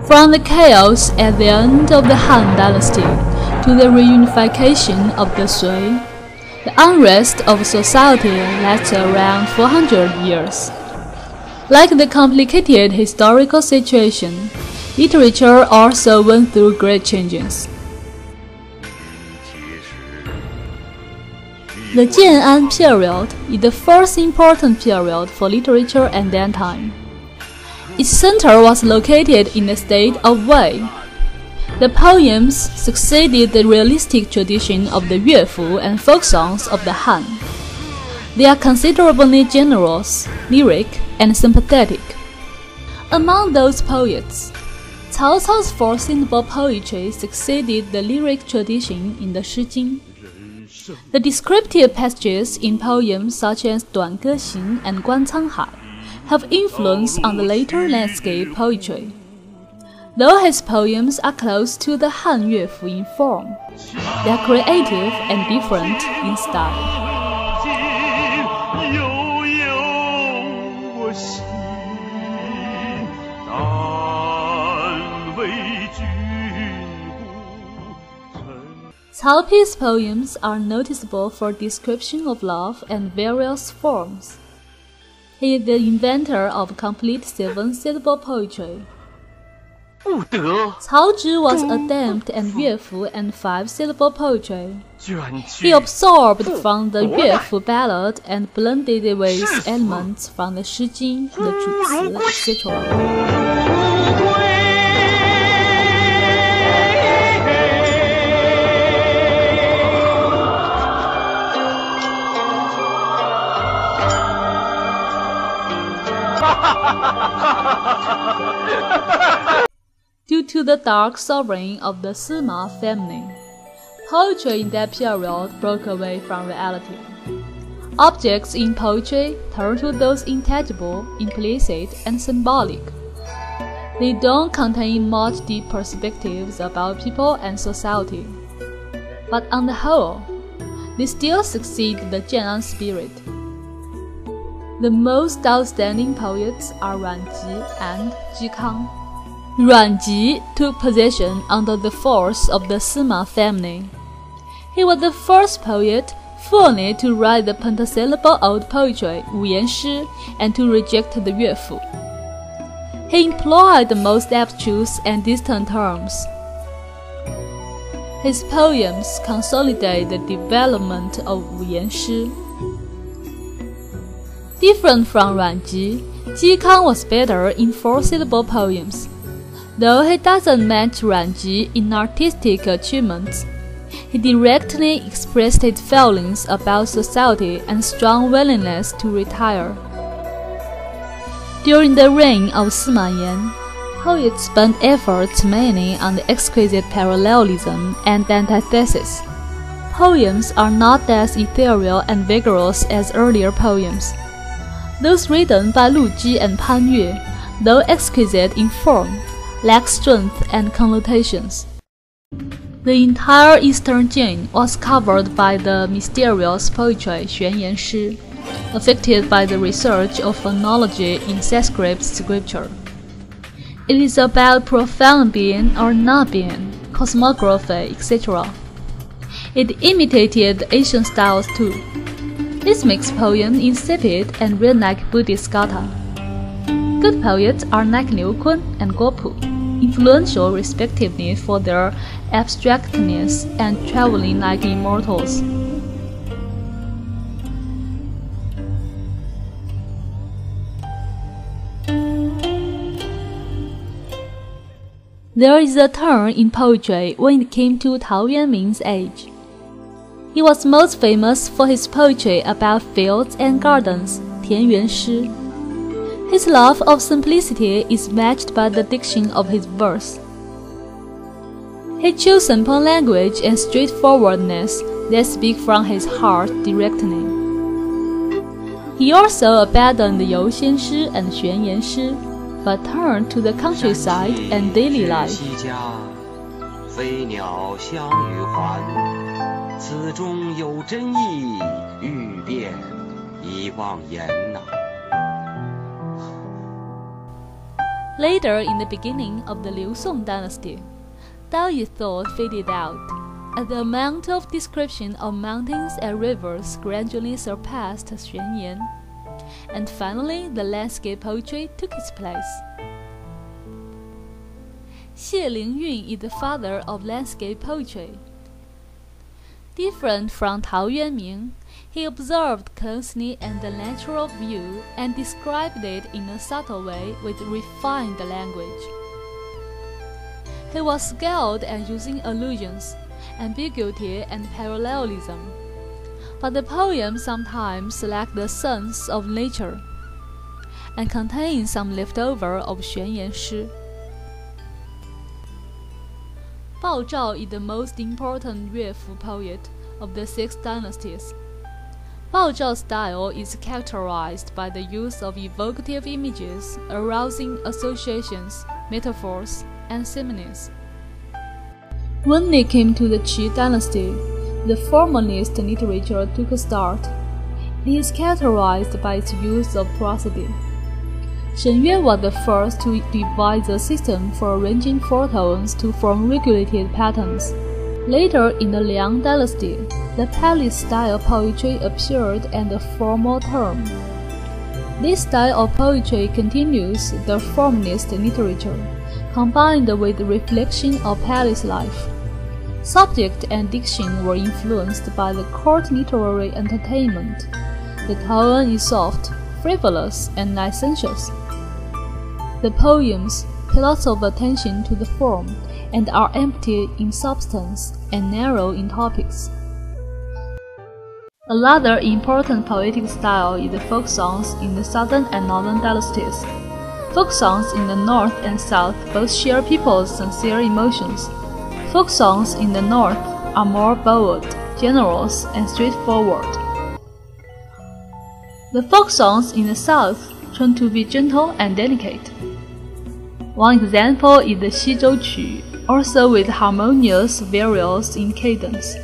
From the chaos at the end of the Han Dynasty to the reunification of the Sui, the unrest of society lasted around 400 years. Like the complicated historical situation, literature also went through great changes. The Jian'an period is the first important period for literature at that time. Its center was located in the state of Wei. The poems succeeded the realistic tradition of the Yuefu and folk songs of the Han. They are considerably generous, lyric, and sympathetic. Among those poets, Cao Cao's four-syllable poetry succeeded the lyric tradition in the Shi Jing. The descriptive passages in poems such as Duan Ge Xing and Guan Canghai have influence on the later landscape poetry. Though his poems are close to the Han Yuefu in form, they are creative and different in style. Cao Pi's poems are noticeable for description of love and various forms. He is the inventor of complete seven-syllable poetry. Cao Zhi was adept at Yuefu and five-syllable poetry. He absorbed from the Yuefu ballad and blended it with elements from the Shi Jing, the Zhu Ci, etc. Due to the dark suffering of the Sima family, poetry in that period broke away from reality. Objects in poetry turn to those intangible, implicit, and symbolic. They don't contain much deep perspectives about people and society. But on the whole, they still succeed the Jian'an spirit. The most outstanding poets are Ruan Ji and Ji Kang. Ruan Ji took possession under the force of the Sima family. He was the first poet fully to write the pentasyllable old poetry Wu Yan Shi and to reject the Yuefu. He employed the most abstruse and distant terms. His poems consolidate the development of Wu Yan Shi. Different from Ruan Ji, Ji Kang was better in four-syllable poems. Though he doesn't match Ruan Ji in artistic achievements, he directly expressed his feelings about society and strong willingness to retire. During the reign of Sima Yan, poets spent efforts mainly on the exquisite parallelism and antithesis. Poems are not as ethereal and vigorous as earlier poems. Those written by Lu Ji and Pan Yue, though exquisite in form, lack strength and connotations. The entire Eastern Jin was covered by the mysterious poetry Xuan Yan Shi, affected by the research of phonology in Sanskrit scripture. It is about profound being or not-being, cosmography, etc. It imitated the Asian styles too. This makes poems insipid and read like Buddhist gatha. Good poets are like Liu Kun and Guo Pu, influential respectively for their abstractness and traveling like immortals. There is a turn in poetry when it came to Tao Yuanming's age. He was most famous for his poetry about fields and gardens, Tian Yuan Shi. His love of simplicity is matched by the diction of his verse. He chose simple language and straightforwardness that speak from his heart directly. He also abandoned the You Xian Shi and Xuan Yan Shi, but turned to the countryside and daily life. 此中有真意，欲辨已忘言呐。Later, in the beginning of the Liu Song dynasty, Daoist thought faded out, as the amount of description of mountains and rivers gradually surpassed Xuanyan, and finally the landscape poetry took its place. Xie Lingyun is the father of landscape poetry. Different from Tao Yuanming, he observed closely and the natural view and described it in a subtle way with refined language. He was skilled at using allusions, ambiguity, and parallelism, but the poem sometimes lacked the sense of nature and contained some leftover of Xuanyan Shi. Bao Zhao is the most important Yuefu poet of the 6 dynasties. Bao Zhao's style is characterized by the use of evocative images, arousing associations, metaphors, and similes. When it came to the Qi dynasty, the formalist literature took a start. It is characterized by its use of prosody. Shen Yue was the first to devise a system for arranging four tones to form regulated patterns. Later in the Liang dynasty, the palace-style poetry appeared as a formal term. This style of poetry continues the formalist literature, combined with reflection of palace life. Subject and diction were influenced by the court literary entertainment. The tone is soft, frivolous, and licentious. The poems pay lots of attention to the form and are empty in substance and narrow in topics. Another important poetic style is the folk songs in the southern and northern dynasties. Folk songs in the north and south both share people's sincere emotions. Folk songs in the north are more bold, generous, and straightforward. The folk songs in the south tend to be gentle and delicate. One example is the Xizhou Qu, also with harmonious varials in cadence.